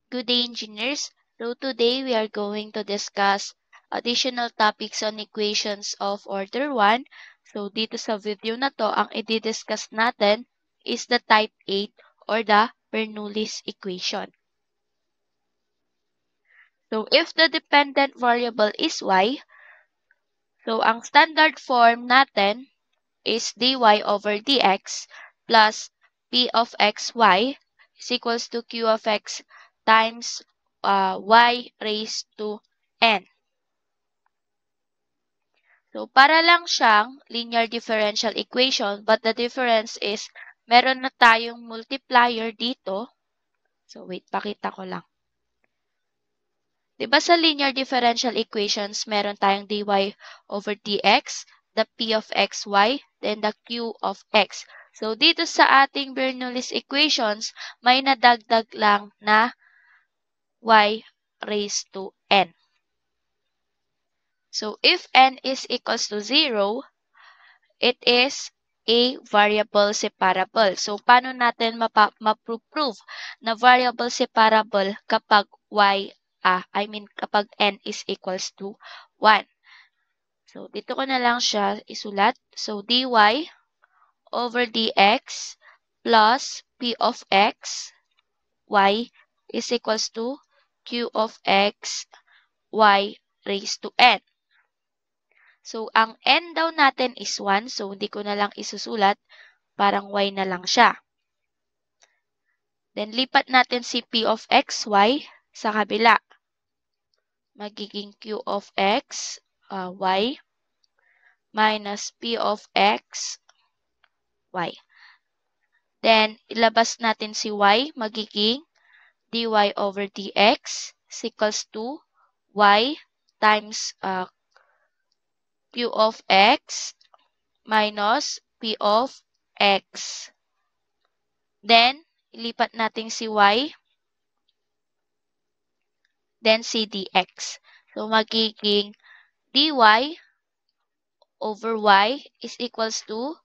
Good day, engineers. So today we are going to discuss additional topics on equations of order 1. So dito sa video na to, ang i-discuss natin is the type 8 or the Bernoulli's equation. So if the dependent variable is y, so ang standard form natin is dy over dx plus p of xy is equals to q of x times y raised to n. So, para lang siyang linear differential equation, but the difference is meron na tayong multiplier dito. So, wait, pakita ko lang. Diba sa linear differential equations, meron tayong dy over dx, the p of xy, then the q of x. So, dito sa ating Bernoulli's equations, may nadagdag lang na y raised to n. So, if n is equals to 0, it is a variable separable. So, paano natin ma-prove na variable separable kapag kapag n is equals to 1? So, dito ko na lang siya isulat. So, dy over dx plus p of x y is equals to q of x y raised to n. So, ang n daw natin is 1. So, hindi ko na lang isusulat. Parang y na lang siya. Then, lipat natin si p of xy sa kabila. Magiging q of x, y, minus p of x, y. Then, ilabas natin si y. Magiging dy over dx is equals to y times q of x minus p of x. Then, ilipat natin si y. Then, si dx. So, magiging dy over y is equals to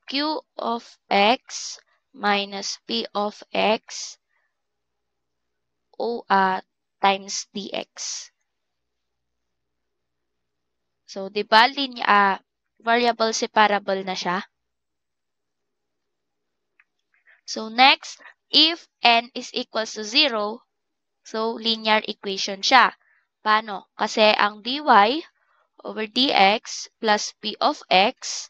q of x minus p of x times dx. So, di ba, variable separable na siya? So, next, if n is equals to 0, so, linear equation siya. Paano? Kasi ang dy over dx plus p of x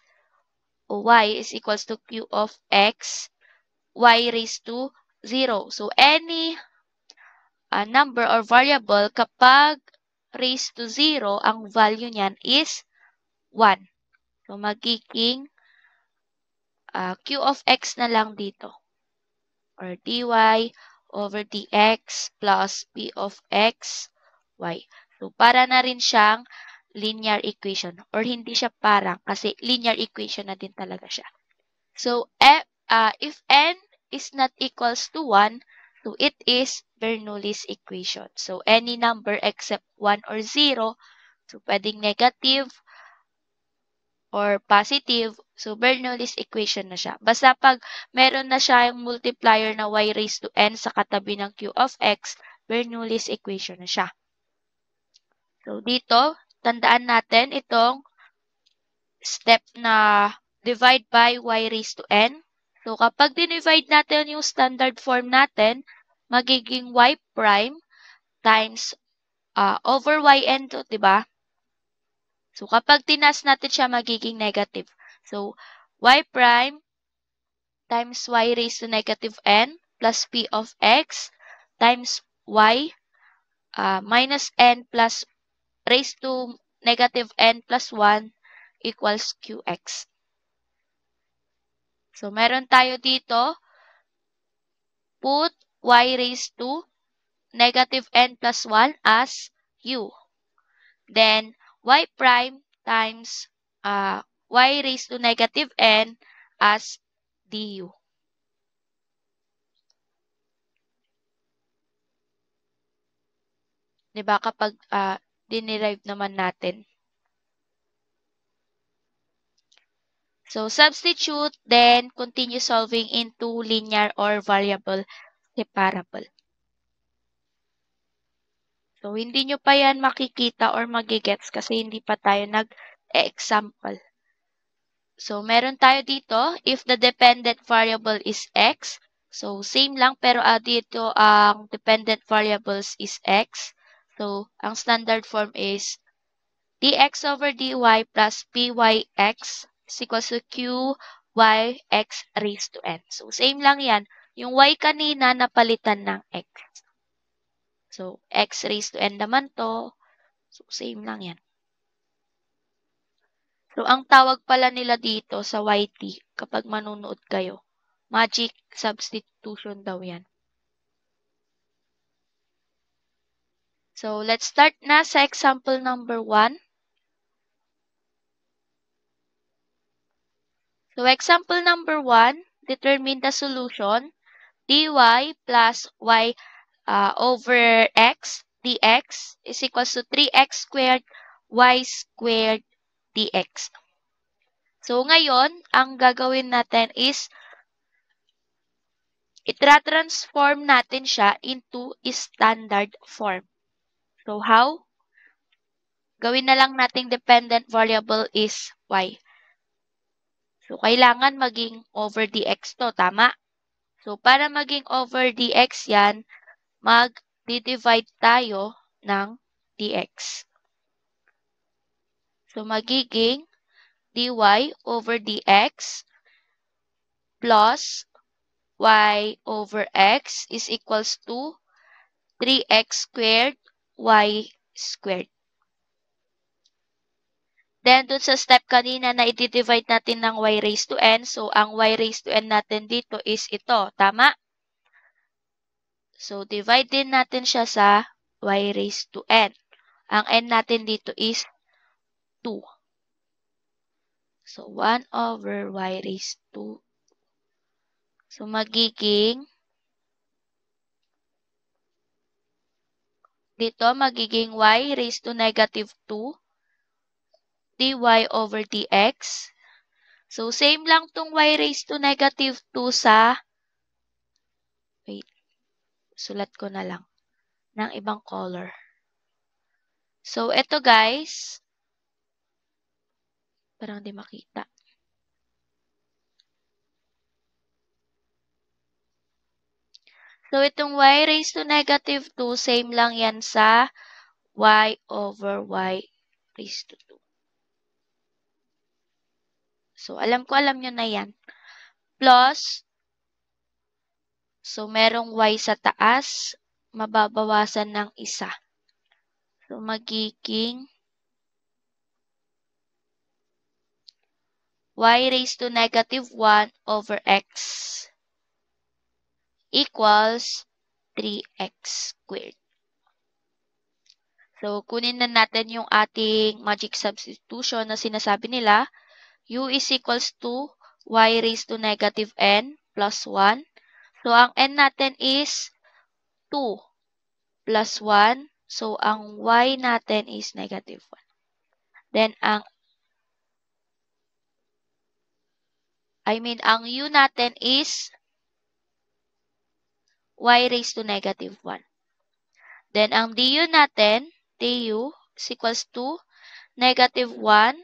o y is equals to q of x y raised to 0. So, any number or variable, kapag raised to 0, ang value niyan is 1. So, magiging q of x na lang dito. Or dy over dx plus p of x, y. So, para na rin siyang linear equation. Or hindi siya parang kasi linear equation na din talaga siya. So, if n is not equals to 1, so it is Bernoulli's equation. So, any number except 1 or 0, so pwedeng negative or positive, so Bernoulli's equation na siya. Basta pag meron na siya yung multiplier na y raised to n sa katabi ng q of x, Bernoulli's equation na siya. So, dito, tandaan natin itong step na divide by y raised to n. So, kapag dinivide natin yung standard form natin, magiging y prime times over yn to, diba? So, kapag tinas natin siya, magiging negative. So, y prime times y raised to negative n plus p of x times y minus n plus raised to negative n plus 1 equals qx. So, meron tayo dito, put y raised to negative n plus 1 as u. Then, y prime times y raised to negative n as du. Diba kapag dinerive naman natin. So, substitute, then continue solving into linear or variable separable. So, hindi nyo pa yan makikita or magigets kasi hindi pa tayo nag-example. So, meron tayo dito, if the dependent variable is x. So, same lang pero dito ang dependent variables is x. So, ang standard form is dx over dy plus pyx is equals to qyx raised to n. So, same lang yan. Yung y kanina napalitan ng x. So, x raised to n naman to. So, same lang yan. So, ang tawag pala nila dito sa YT kapag manunood kayo, magic substitution daw yan. So, let's start na sa example number 1. So, example number 1, determine the solution dy plus y over x dx is equals to 3x squared y squared dx. So, ngayon, ang gagawin natin is itra-transform natin siya into standard form. So, how? Gawin na lang nating dependent variable is y. So, kailangan maging over dx to, tama? So, para maging over dx yan, mag-divide tayo ng dx. So, magiging dy over dx plus y over x is equals to 3x squared y squared. Then, dun sa step kanina na i-divide natin ng y raised to n. So, ang y raised to n natin dito is ito. Tama? So, divide din natin siya sa y raised to n. Ang n natin dito is 2. So, 1 over y raised to. So, magiging y raised to negative 2 dy over dx. So, same lang tong y raised to negative 2 sa, wait, sulat ko na lang ng ibang color. So, ito guys, parang di makita. So, itong y raised to negative 2, same lang yan sa y over y raised to 2. So, alam nyo na yan. Plus, so, merong y sa taas, mababawasan ng isa. So, magiging y raised to negative 1 over x equals 3x squared. So, kunin na natin yung ating magic substitution na sinasabi nila. U is equals to y raised to negative n plus 1. So, ang n natin is 2 plus 1. So, ang y natin is negative 1. Then, ang u natin is y raised to negative 1. Then, ang du natin, du is equals to negative 1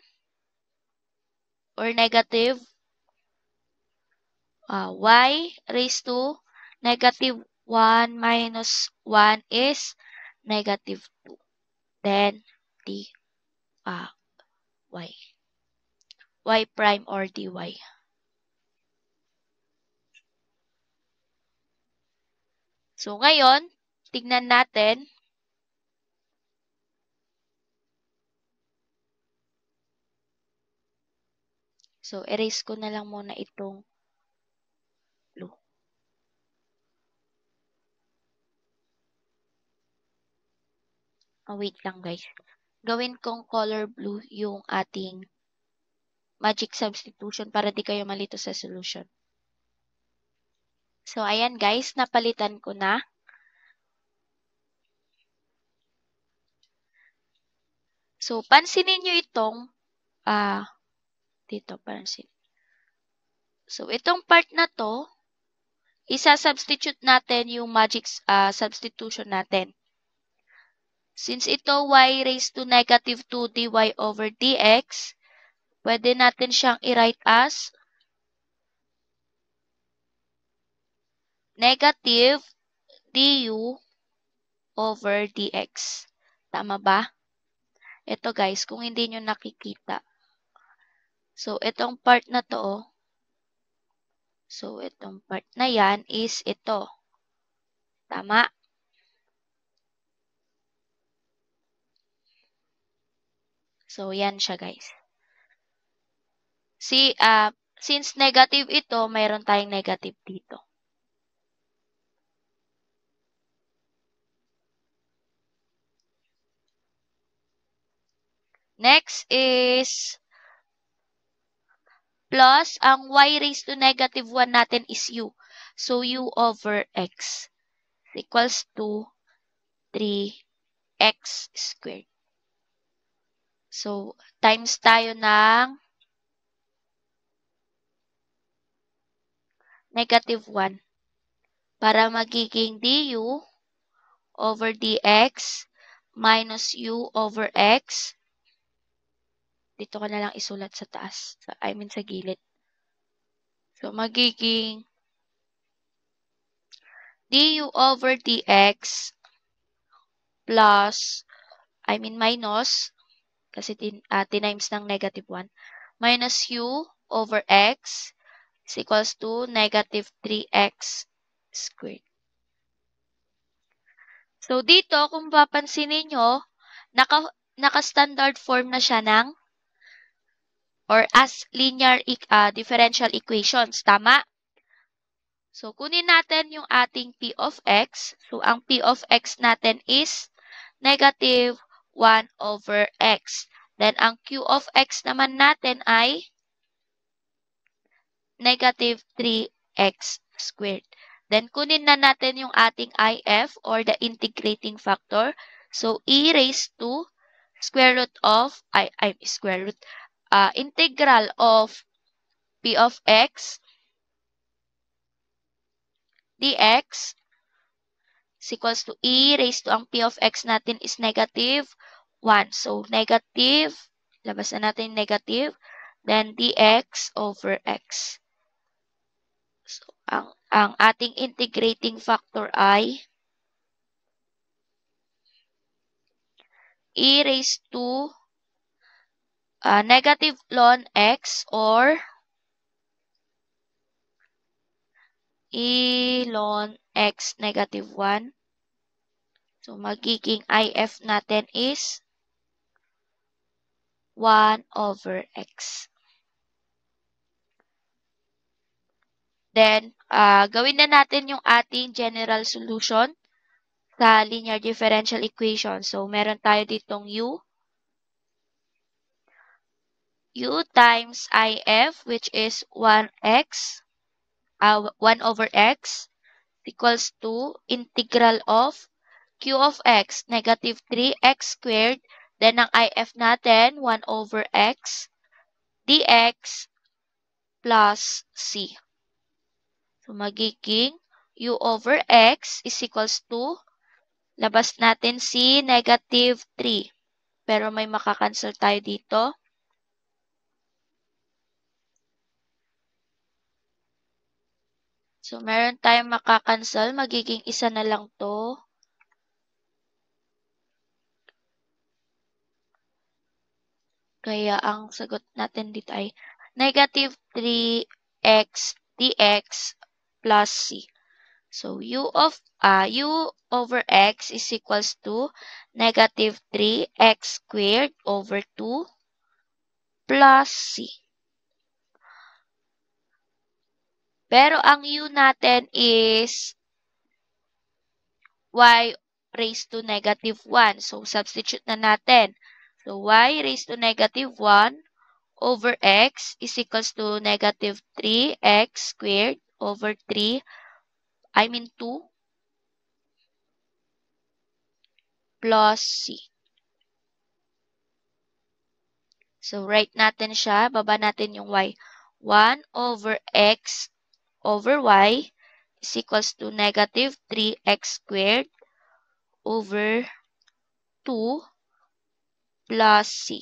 or negative y raised to negative 1 minus 1 is negative 2. Then, y prime or dy. So, ngayon, tignan natin. So, erase ko na lang muna itong blue. Wait lang guys. Gawin kong color blue yung ating magic substitution para di kayo malito sa solution. So, ayan guys, napalitan ko na. So, pansinin nyo itong, dito, pansin. So, itong part na to, isa-substitute natin yung magic substitution natin. Since ito y raised to negative 2 dy over dx, pwede natin siyang i-write as negative du over dx. Tama ba? Ito guys, kung hindi nyo nakikita. So, itong part na to, so itong part na yan is ito. Tama? So, yan siya guys. Since negative ito, mayroon tayong negative dito. Next is plus, ang y raised to negative 1 natin is u. So, u over x equals to 3x squared. So, times tayo ng negative 1 para magiging du over dx minus u over x. Dito ko na lang isulat sa taas. I mean sa gilid. So, magiging du over dx plus, minus, kasi tinimes ng negative 1, minus u over x is equals to negative 3x squared. So, dito, kung papansinin nyo, naka-standard form na siya ng or as linear differential equations. Tama? So, kunin natin yung ating p of x. So, ang p of x natin is negative 1 over x. Then, ang q of x naman natin ay negative 3x squared. Then, kunin na natin yung ating if or the integrating factor. So, e raised to square root of, integral of p of x dx is equals to e raised to ang p of x natin is negative 1. So, negative, labas na natin negative, then dx over x. So, ang ating integrating factor ay e raised to negative ln x or e ln x negative 1. So, magiging if natin is 1 over x. Then, gawin na natin yung ating general solution sa linear differential equation. So, meron tayo ditong u times if, which is 1x, 1 over x, equals to integral of q of x, negative 3x squared. Then, ang if natin, 1 over x, dx plus c. So, magiging u over x is equals to, labas natin si negative 3. Pero may makakancel tayo dito. So, meron tayong makakancel. Magiging isa na lang to. Kaya, ang sagot natin dito ay negative 3x dx plus c. So, u over x is equals to negative 3x squared over 2 plus c. Pero ang u natin is y raised to negative 1. So, substitute na natin. So, y raised to negative 1 over x is equals to negative 3x squared over 2 plus c. So, write natin siya. Baba natin yung y. 1 over x over y is equals to negative 3x squared over 2 plus c.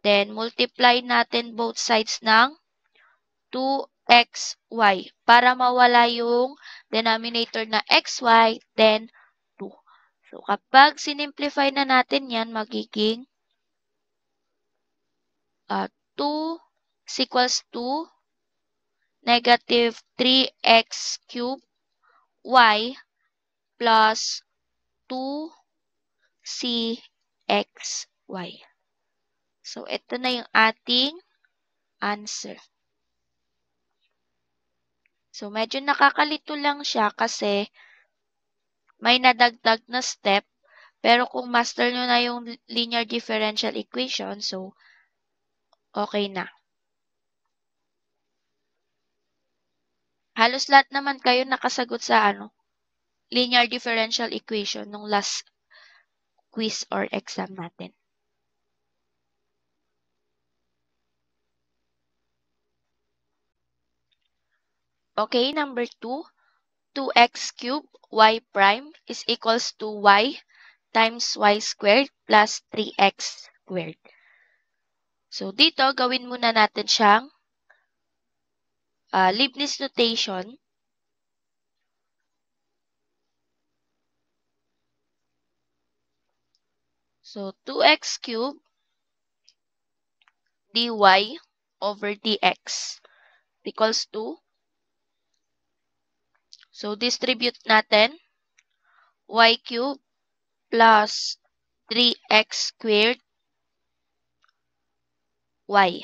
Then, multiply natin both sides ng 2xy para mawala yung denominator na xy, then 2. So, kapag sinimplify na natin yan, magiging 2 is equals to negative 3x cubed y plus 2cxy. So, ito na yung ating answer. So, medyo nakakalito lang siya kasi may nadagdag na step. Pero kung master nyo na yung linear differential equation, so, okay na. Halos lahat naman kayo nakasagot sa linear differential equation nung last quiz or exam natin. Okay, number 2. 2x cubed y prime is equals to y times y squared plus 3x squared. So, dito, gawin muna natin siyang Leibniz notation. So, 2x cubed dy over dx equals to, so distribute natin, y cubed plus 3x squared y.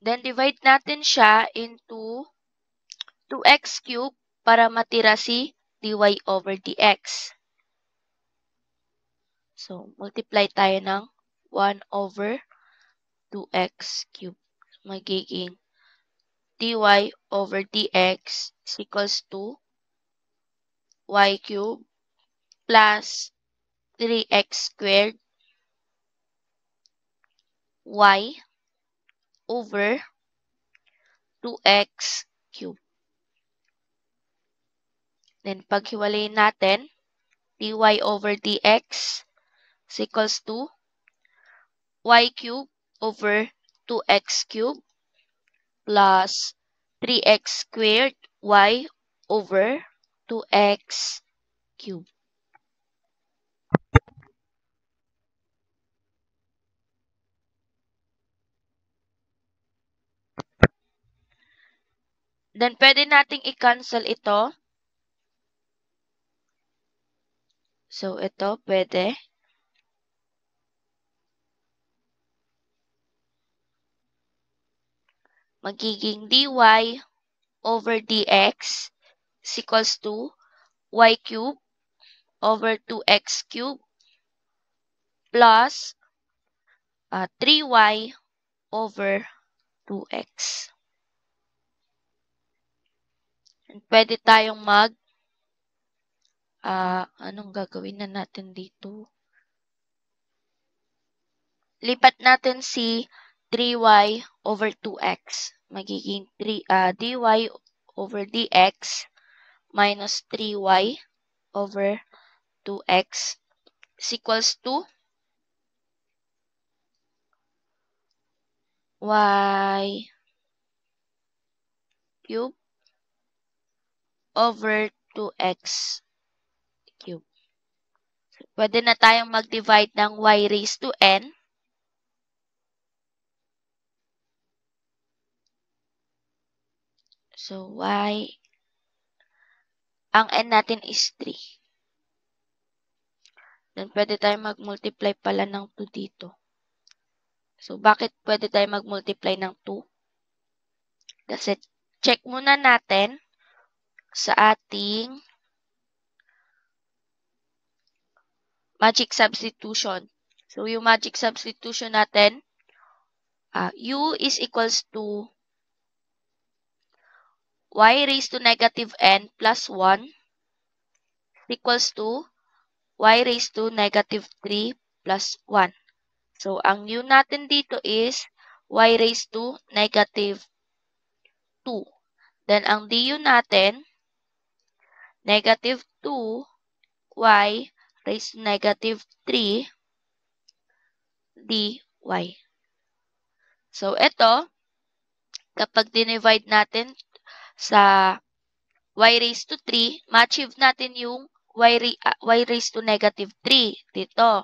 Then, divide natin siya into 2x cubed para matira si dy over dx. So, multiply tayo ng 1 over 2x cubed. Magiging dy over dx is equals to y cubed plus 3x squared y over 2x cubed. Then, paghiwalayin natin, dy over dx is equals to y cubed over 2x cubed plus 3x squared y over 2x cubed. Then, pwede nating i-cancel ito. So, ito, pwede. Magiging dy over dx is equals to y cubed over 2x cubed plus 3y over 2x. And pwede tayong anong gagawin na natin dito? Lipat natin si 3y over 2x. Magiging dy over dx minus 3y over 2x is equals to y cube over 2x cube. So, pwede na tayong mag-divide ng y raised to n. So, ang n natin is 3. Then, pwede tayong mag-multiply pala ng 2 dito. So, bakit pwede tayong mag-multiply ng 2? Kasi, check muna natin sa ating magic substitution. So, yung magic substitution natin, u is equals to y raised to negative n plus 1 equals to y raised to negative 3 plus 1. So, ang u natin dito is y raised to negative 2. Then, ang du natin, negative 2y raised to negative 3 dy. So, ito, kapag dinivide natin sa y raised to 3, ma-achieve natin yung y raised to negative 3 dito.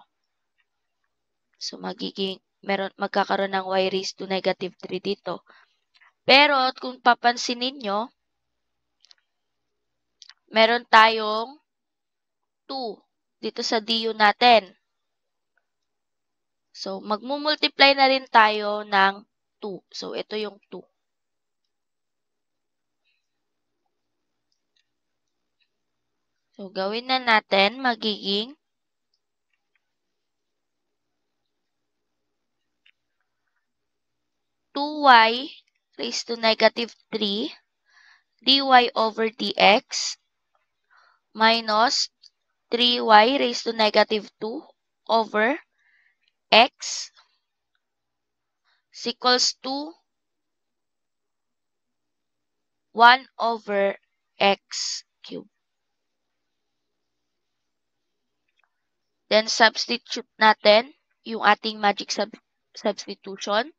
So, magkakaroon ng y raised to negative 3 dito. Pero, kung papansinin nyo, meron tayong 2 dito sa du natin. So, magmumultiply na rin tayo ng 2. So, ito yung 2. So, gawin na natin, magiging 2y raised to negative 3 dy over dx minus 3y raised to negative 2 over x is equals to 1 over x cubed. Then, substitute natin yung ating magic substitution.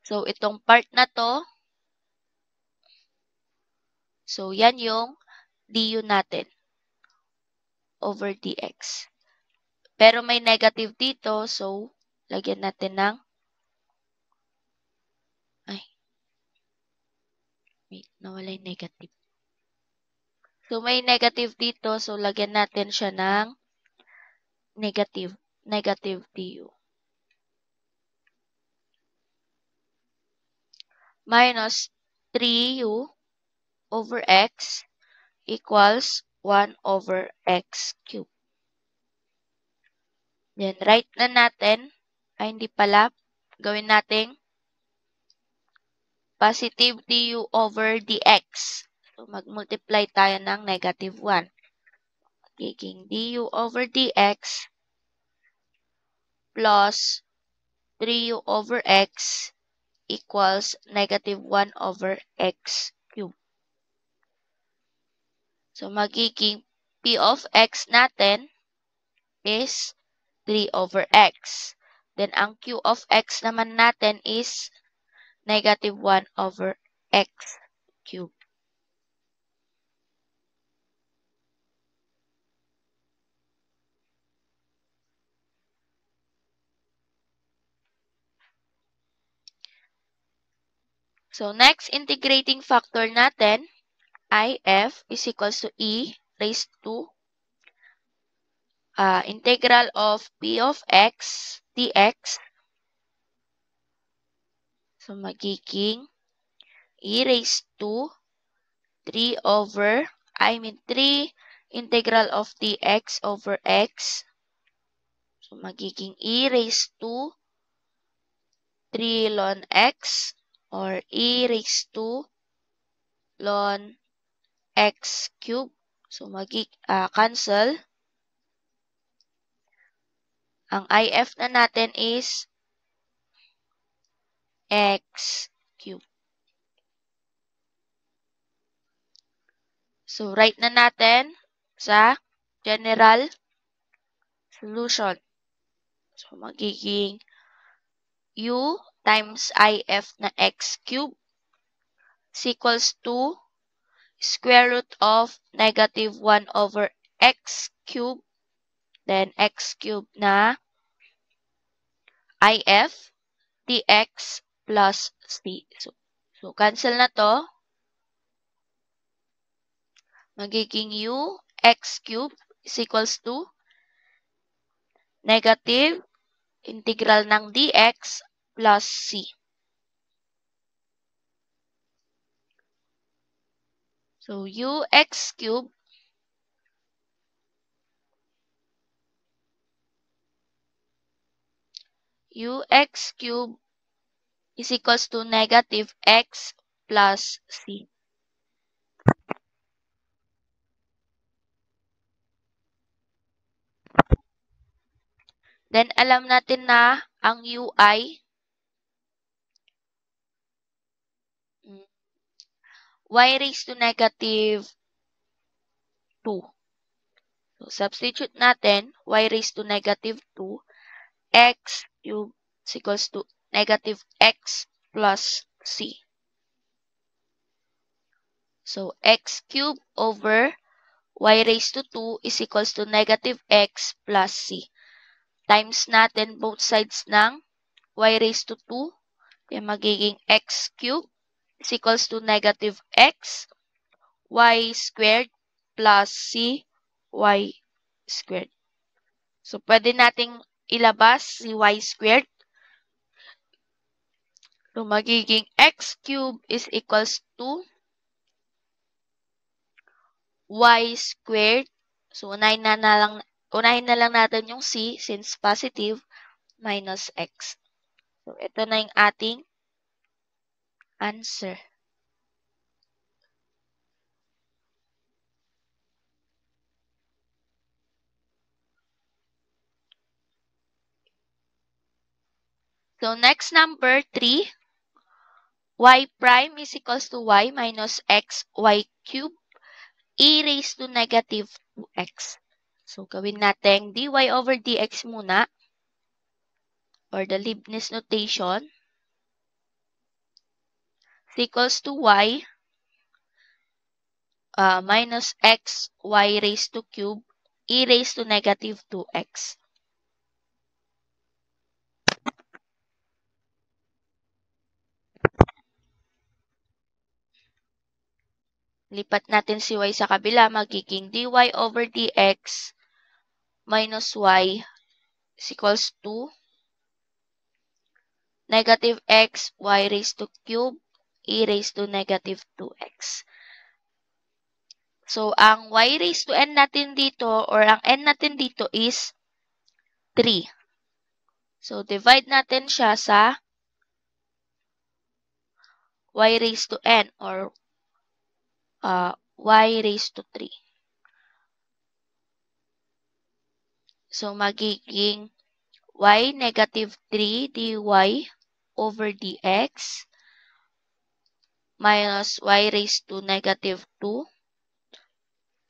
So, itong part na to, so yan yung du natin over dx. Pero may negative dito, so lagyan natin ng, nawala yung negative. So, may negative dito, so lagyan natin siya ng negative du. Minus 3u over x equals 1 over x cubed. Then, write na natin, hindi pala, gawin natin positive du over dx. So, mag-multiply tayo ng negative 1. Magiging du over dx plus 3u over x equals negative 1 over x cubed. So, magiging p of x natin is 3 over x. Then, ang q of x naman natin is negative 1 over x cubed. So, next, integrating factor natin, if is equals to e raised to integral of p of x dx. So, magiging e raised to 3 integral of dx over x. So, magiging e raised to 3 ln x or e raised to ln x cubed. So, cancel. Ang if na natin is x cubed. So, write na natin sa general solution. So, magiging u times if na x cubed is equals to square root of negative 1 over x cubed, then x cubed na if dx plus c. So cancel na to. Magiging u x cubed is equals to negative integral ng dx plus c. So, ux cubed is equals to negative x plus c. Then, alam natin na ang ui y raised to negative 2. So, substitute natin y raised to negative 2, x cubed is equals to negative x plus c. So, x cubed over y raised to 2 is equals to negative x plus c. Times natin both sides ng y raised to 2. Kaya magiging x cubed is equals to negative x y squared plus c y squared. So, pwede nating ilabas si y squared. So, magiging x cubed is equals to y squared. So, unahin na lang natin yung c since positive minus x. So, ito na yung ating answer. So, next number 3, y prime is equals to y minus x y cubed e raised to negative 2x. So, gawin natin dy over dx muna or the Leibniz notation is equals to y minus x y raised to cube e raised to negative 2x. Lipat natin si y sa kabila, magiging dy over dx minus y is equals to negative x y raised to cube e raised to negative 2x. So, ang y raised to n natin dito or ang n natin dito is 3. So, divide natin siya sa y raised to n or y raised to 3. So, magiging y negative 3 dy over dx minus y raised to negative 2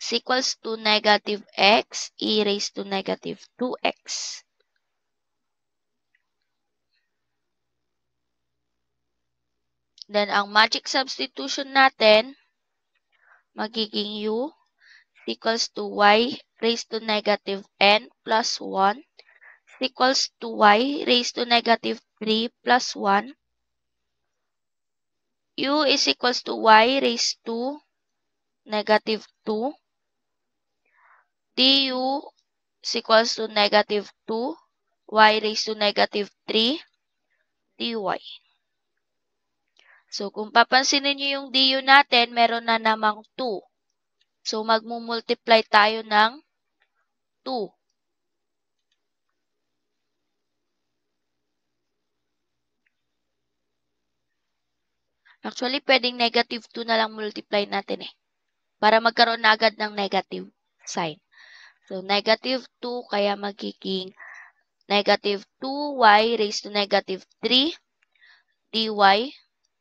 is equals to negative x e raised to negative 2x. Then, ang magic substitution natin, magiging u is equals to y raised to negative n plus 1 is equals to y raised to negative 3 plus 1. U is equals to y raised to negative 2. Du is equals to negative 2 y raised to negative 3 dy. So, kung papansinin nyo yung du natin, meron na namang 2. So, magmumultiply tayo ng 2. Actually, pwedeng negative 2 na lang multiply natin eh. Para magkaroon na agad ng negative sign. So, negative 2, kaya magiging negative 2y raised to negative 3 dy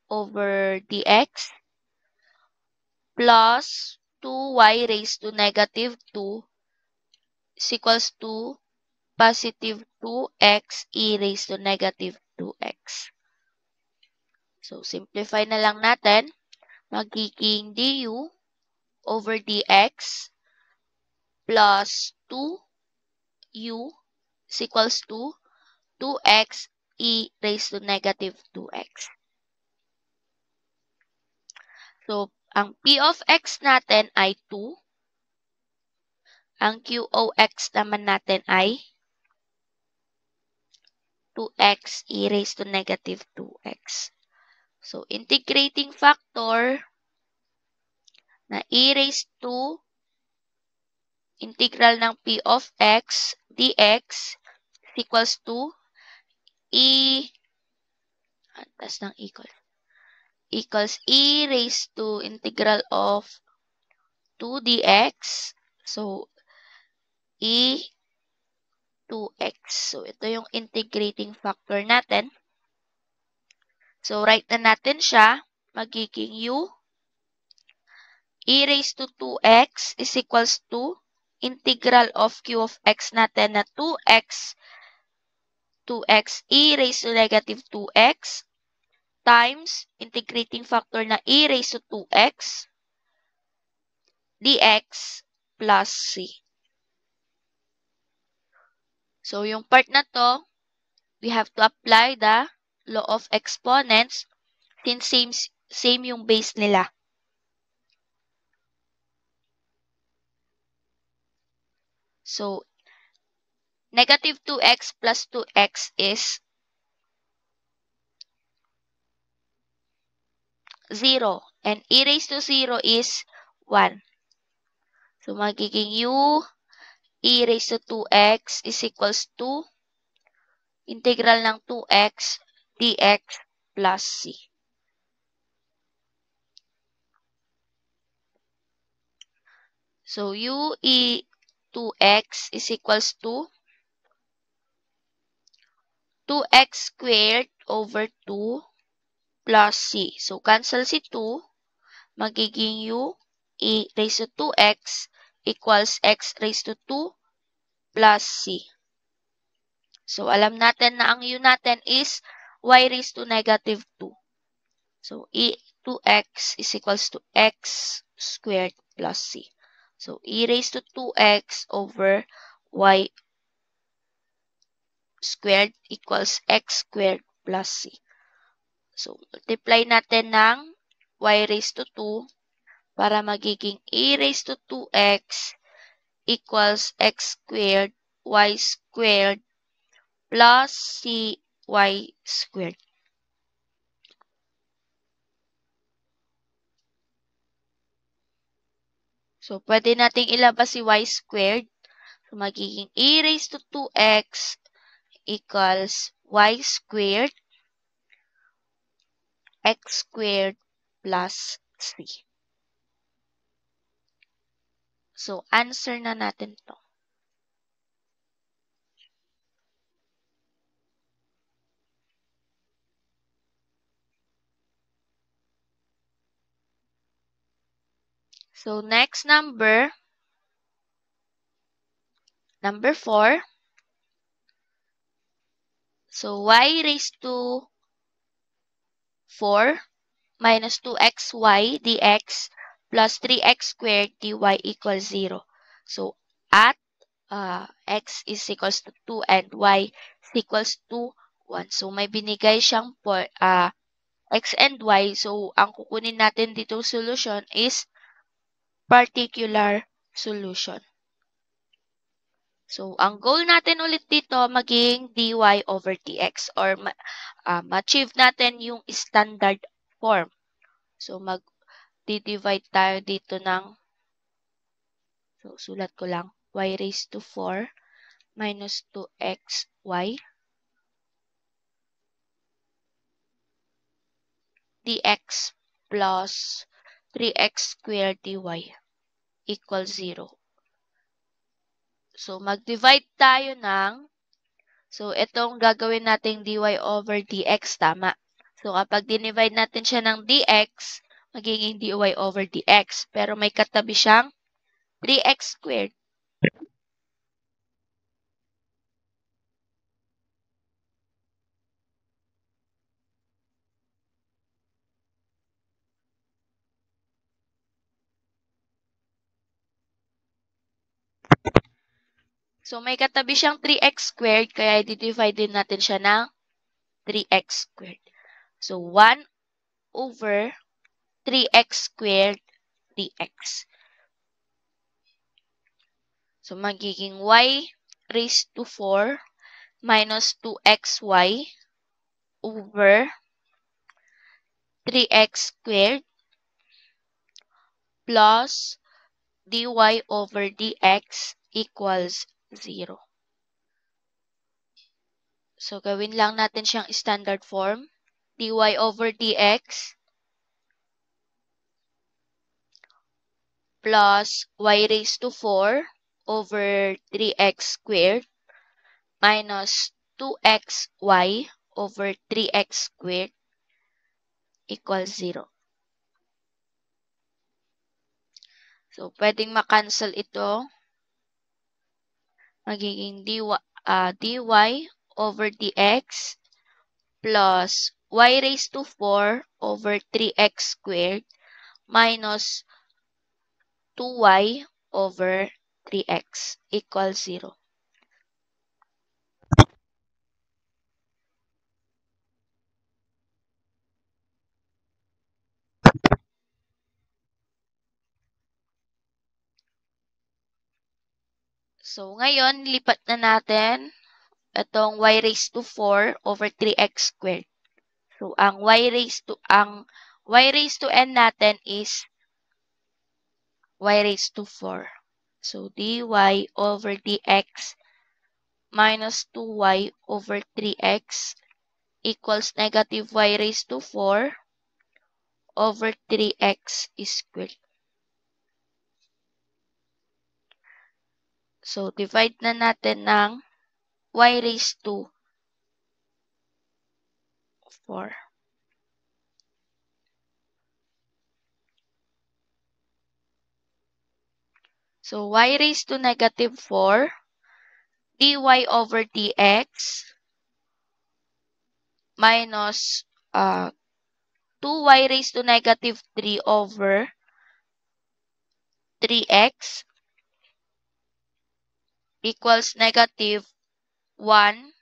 over dx plus 2y raised to negative 2 is equals to positive 2x e raised to negative 2x. So, simplify na lang natin. Magiging du over dx plus 2u is equals to 2x e raised to negative 2x. So, ang p of x natin ay 2. Ang q of x naman natin ay 2x e raised to negative 2x. So, integrating factor na e raised to integral ng p of x dx is equals to tas ng equals e raised to integral of 2 dx. So, e 2x. So, ito yung integrating factor natin. So, write na natin siya. Magiging u e raised to 2x is equals to integral of q of x natin na 2x e raised to negative 2x times integrating factor na e raised to 2x dx plus c. So, yung part na to, we have to apply the law of exponents since same yung base nila. So, negative 2x plus 2x is 0. And e raised to 0 is 1. So, magiging u e raised to 2x is equals to integral ng 2x dx plus c. So, u e 2x is equals to 2x squared over 2 plus c. So, cancel si 2. Magiging u e raised to 2x equals x raised to 2 plus c. So, alam natin na ang u natin is y raised to negative 2. So, e 2x is equals to x squared plus c. So, e raised to 2x over y squared equals x squared plus c. So, multiply natin ng y raised to 2 para magiging e raised to 2x equals x squared y squared plus cy squared. So, pwede nating ilabas si y squared. So, magiging e raised to 2x equals y squared x squared plus c. So, answer na natin to. So, next number 4. So, y raised to 4 minus 2xy dx plus 3x squared dy equals 0. So, at x is equals to 2 and y is equals to 1. So, may binigay siyang x and y. So, ang kukunin natin dito solution is particular solution. So, ang goal natin ulit dito maging dy over dx or ma-achieve natin yung standard form. So, mag-divide tayo dito ng, so, sulat ko lang, y raised to 4 minus 2xy dx plus 3x squared dy equals 0. So, mag-divide tayo ng, so, itong gagawin nating dy over dx, tama. So, kapag dinivide natin siya ng dx, magiging dy over dx. Pero may katabi siyang 3x squared. So, may katabi siyang 3x squared, kaya i-divide din natin siya ng 3x squared. So, 1 over 3x squared dx. So, magiging y raised to 4 minus 2xy over 3x squared plus dy over dx equals 0. So, gawin lang natin siyang standard form. Dy over dx plus y raised to 4 over 3x squared minus 2xy over 3x squared equals 0. So, pwedeng makancel ito. Magiging dy over dx plus y raised to 4 over 3x squared minus 2y over 3x equals 0. So, ngayon, lipat na natin itong y raised to 4 over 3x squared. So, ang y raised to n natin is y raised to 4. So, dy over dx minus 2y over 3x equals negative y raised to 4 over 3x squared. So, divide na natin ng y raised to 4. So, y raised to negative 4 dy over dx minus 2y raised to negative 3 over 3x equals negative 1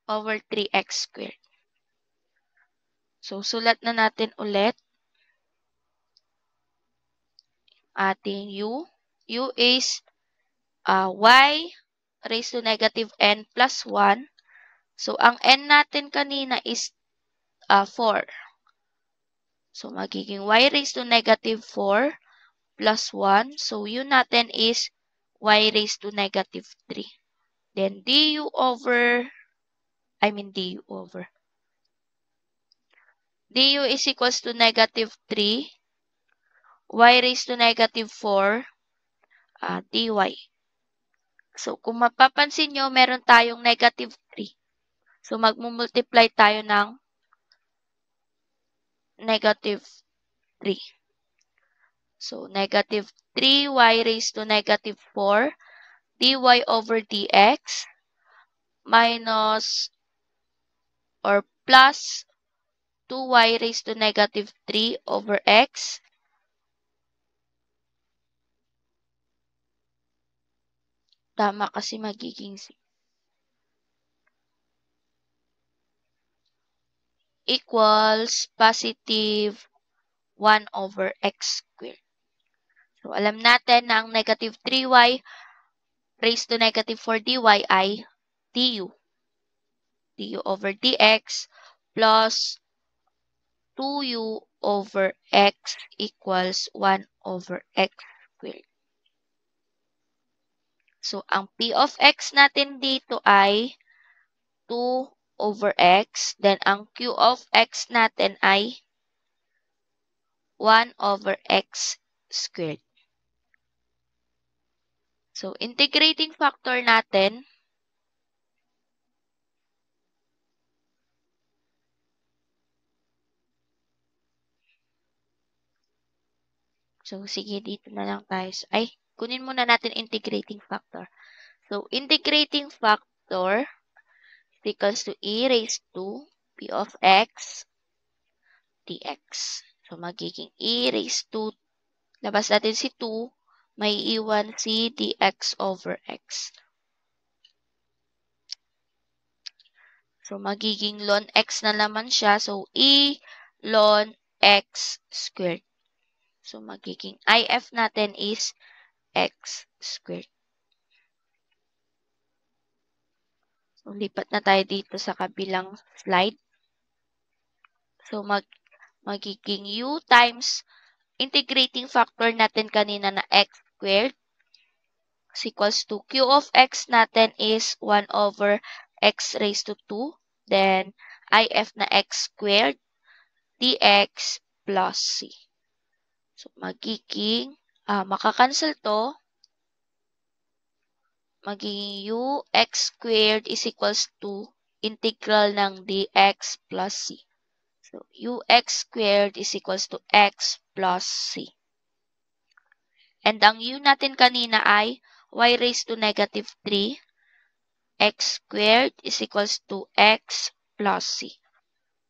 over 3x squared. So, sulat na natin ulit ating u. U is y raised to negative n plus 1. So, ang n natin kanina is 4. So, magiging y raised to negative 4 plus 1. So, u natin is y raised to negative 3. Then, du is equals to negative 3 y raised to negative 4 dy. So, kung mapapansin nyo, meron tayong negative 3. So, magmumultiply tayo ng negative 3. So, negative 3y raised to negative 4 dy over dx minus or plus 2y raised to negative 3 over x tama kasi magiging equals positive 1 over x squared. So, alam natin na ang negative 3y raised to negative 4 dy ay du. du over dx plus 2u over x equals 1 over x squared. So, ang p of x natin dito ay 2 over x. Then, ang q of x natin ay 1 over x squared. So, integrating factor natin, so, sige, dito na lang tayo. Kunin muna natin integrating factor. So, integrating factor is equals to e raised to p of x dx. So, magiging e raised to, labas natin si 2, may iwan si dx over x. So, magiging ln x na naman siya. So, e ln x squared. So, magiging if natin is x squared. So, lipat na tayo dito sa kabilang slide. So, magiging u times integrating factor natin kanina na x squared is equals to q of x natin is 1 over x raised to 2. Then, if na x squared dx plus c. So, magiging, makakancel to. Magiging u x squared is equals to integral ng dx plus c. So, ux squared is equals to x plus c. And ang u natin kanina ay y raised to negative 3. X squared is equals to x plus c.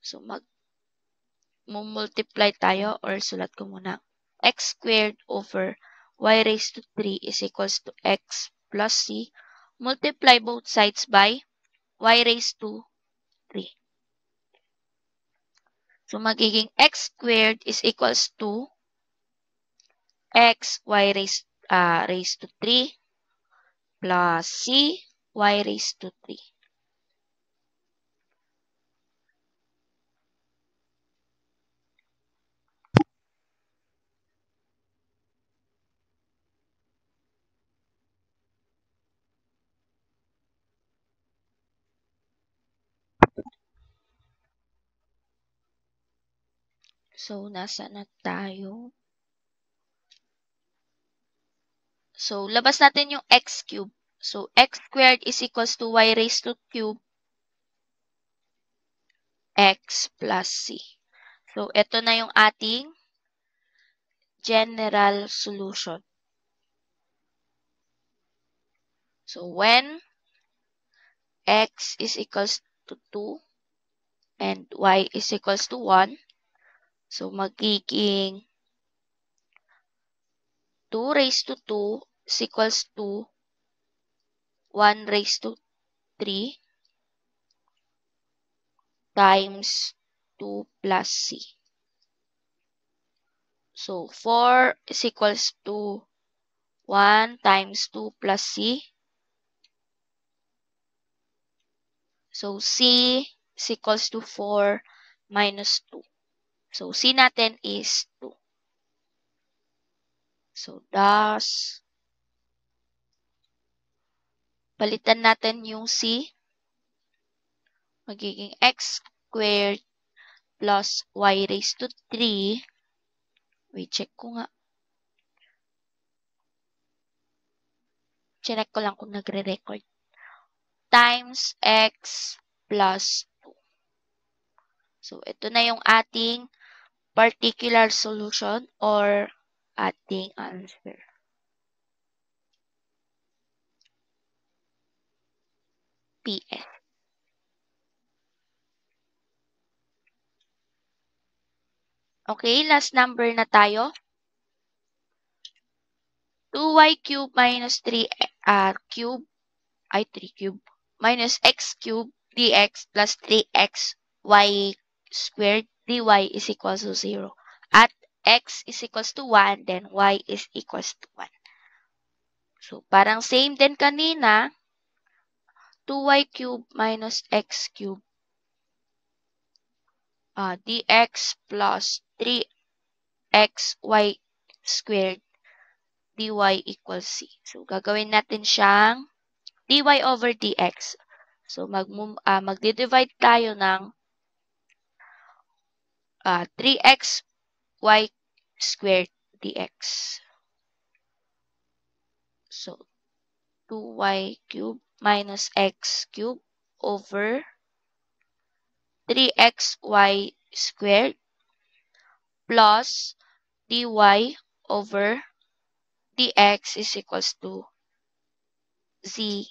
So, mag-multiply tayo or sulat ko muna. X squared over y raised to 3 is equals to x plus c. Multiply both sides by y raised to 3. So, magiging x squared is equals to x raised to 3 plus c y raised to 3. So, nasa na tayo? So, labas natin yung x cube. So, x squared is equals to y raised to cube x plus c. So, ito na yung ating general solution. So, when x is equals to 2 and y is equals to 1, so magiging 2 raised to 2 is equals to 1 raised to 3 times 2 plus c. So, 4 is equals to 1 times 2 plus c. So, c is equals to 4 minus 2. So, c natin is 2. So, thus, palitan natin yung c. Magiging x squared plus y raised to 3. Wait, check ko nga. Check ko lang kung nagre-record. Times x plus 2. So, ito na yung ating particular solution or ating answer. PS. Okay, last number na tayo. 2y cube minus 3 cube, 3 cube, minus x cube dx plus 3x y squared dy is equals to 0. At x is equals to 1, then y is equals to 1. So, parang same din kanina. 2y cube minus x cube dx plus 3xy squared dy equals c. So, gagawin natin siyang dy over dx. So, magdi-divide tayo ng 3xy squared dx. So, 2y cube minus x cube over 3xy squared plus dy over dx is equals to 0.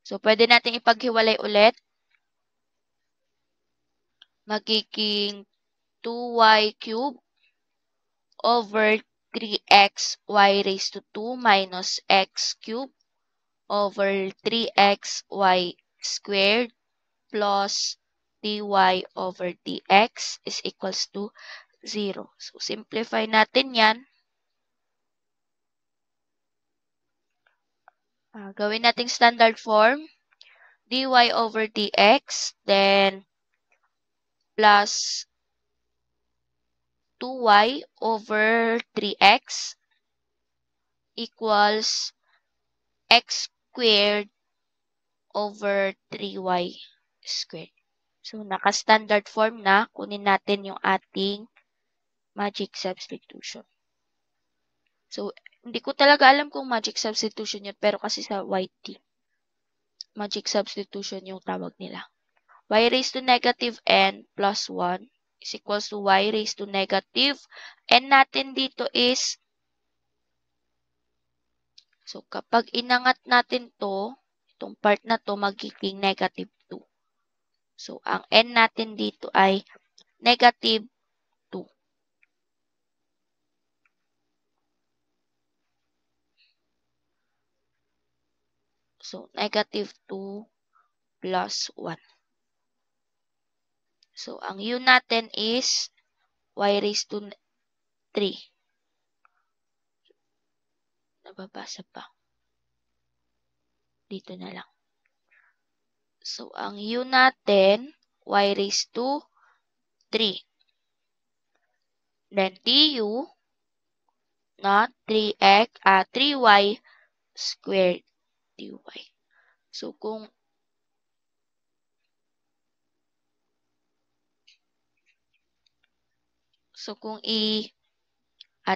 So, pwede natin ipaghiwalay ulit. Magiging 2y cube over 3xy raised to 2 minus x cube over 3xy squared plus dy over dx is equals to 0. So, simplify natin yan. Gawin nating standard form. Dy over dx, then plus 2y over 3x equals x squared over 3y squared. So, naka-standard form na. Kunin natin yung ating magic substitution. So, hindi ko talaga alam kung magic substitution yun, pero kasi sa YT, magic substitution yung tawag nila. Y raised to negative n plus 1 is equals to y raised to negative. N natin dito is, so kapag inangat natin to, itong part na to magiging negative 2. So, ang n natin dito ay negative 2. So, negative 2 plus 1. So, ang u natin is y raised to 3. Nababasa pa. Dito na lang. So, ang u natin, y raised to 3. Then, du na 3y squared dy. So, kung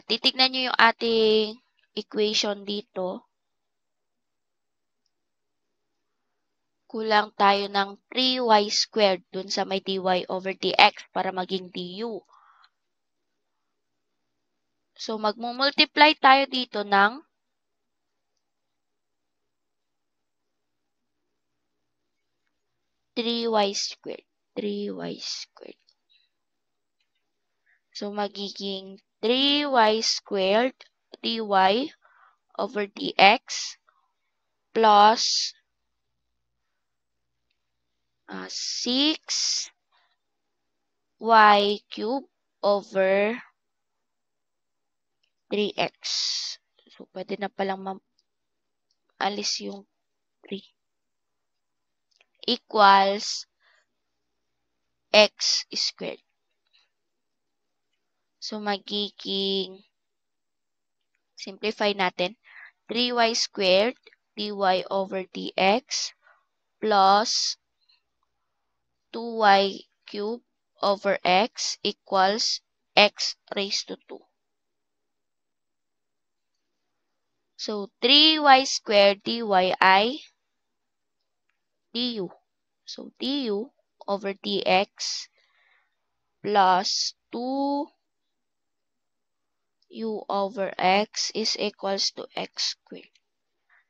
titignan nyo yung ating equation dito, kulang tayo ng 3y squared dun sa may dy over dx para maging du. So, magmumultiply tayo dito ng 3y squared. 3y squared. So, magiging 3y squared dy over dx plus 6y cubed over 3x. So, pwede na palang alis yung 3. Equals x squared. So, magiging, simplify natin, 3y squared dy over dx plus 2y cubed over x equals x raised to 2. So, 3y squared dy ay du. So, du over dx plus 2u over x is equals to x squared.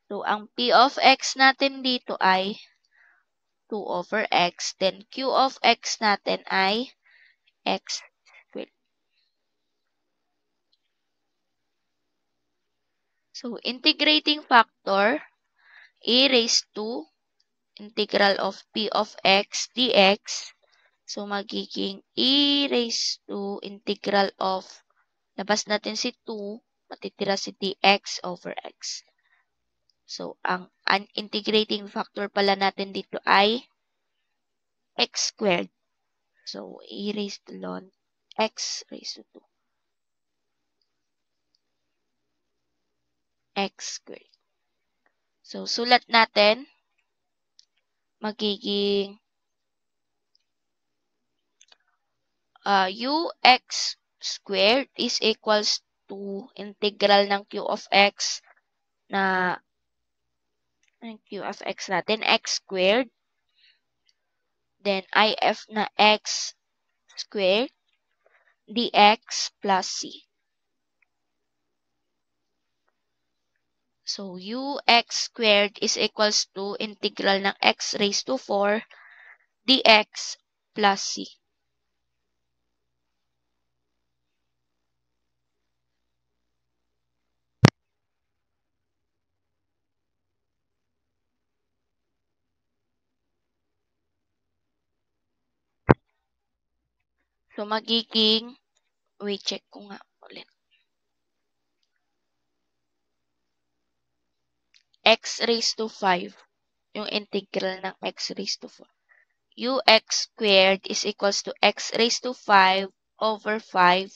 So, ang p of x natin dito ay 2 over x. Then, q of x natin ay x squared. So, integrating factor, a raised to integral of p of x dx. So, magiging e raised to integral of, labas natin si 2, matitira si dx over x. So, ang integrating factor pala natin dito ay x squared. So, e raised to ln x raised to 2. X squared. So, sulat natin, magiging ux squared is equals to integral ng q of x na q of x natin, x squared. Then, if na x squared dx plus c. So, ux squared is equals to integral ng x raised to 4 dx plus c. So, magiging, wait, check ko nga ulit. X raised to 5, yung integral ng x raised to 4. Ux squared is equals to x raised to 5 over 5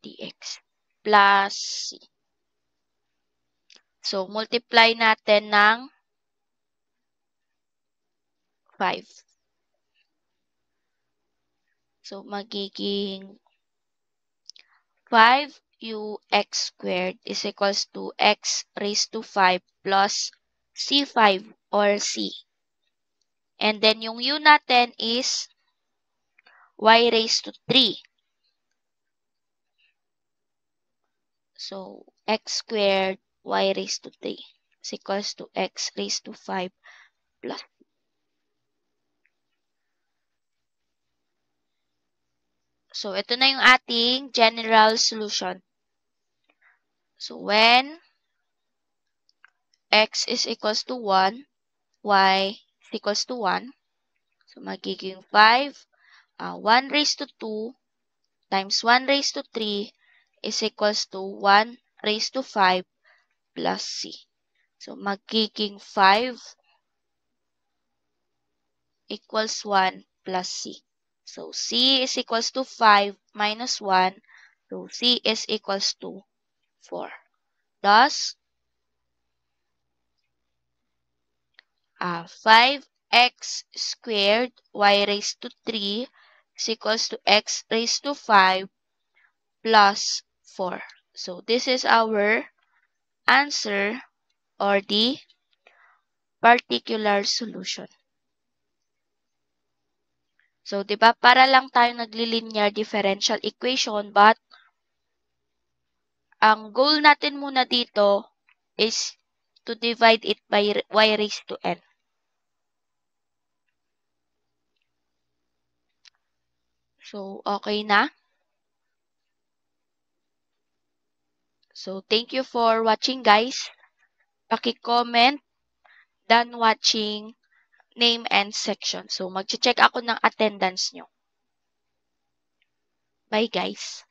dx plus c. So, multiply natin ng 5. So, magiging 5ux squared is equals to x raised to 5 plus c5 or c. And then, yung u natin is y raised to 3. So, x squared y raised to 3 is equals to x raised to 5 plus. So, ito na yung ating general solution. So, when x is equals to 1, y is equals to 1. So, magiging 5, 1 raised to 2 times 1 raised to 3 is equals to 1 raised to 5 plus c. So, magiging 5 equals 1 plus c. So, c is equals to 5 minus 1. So, c is equals to 4. Thus, 5x squared y raised to 3 is equals to x raised to 5 plus 4. So, this is our answer or the particular solution. So, di ba, para lang tayo nagli-linear differential equation, but ang goal natin muna dito is to divide it by y raised to n. So, okay na? So, thank you for watching, guys. Paki-comment, done watching, name and section. So, mag-check ako ng attendance nyo. Bye, guys.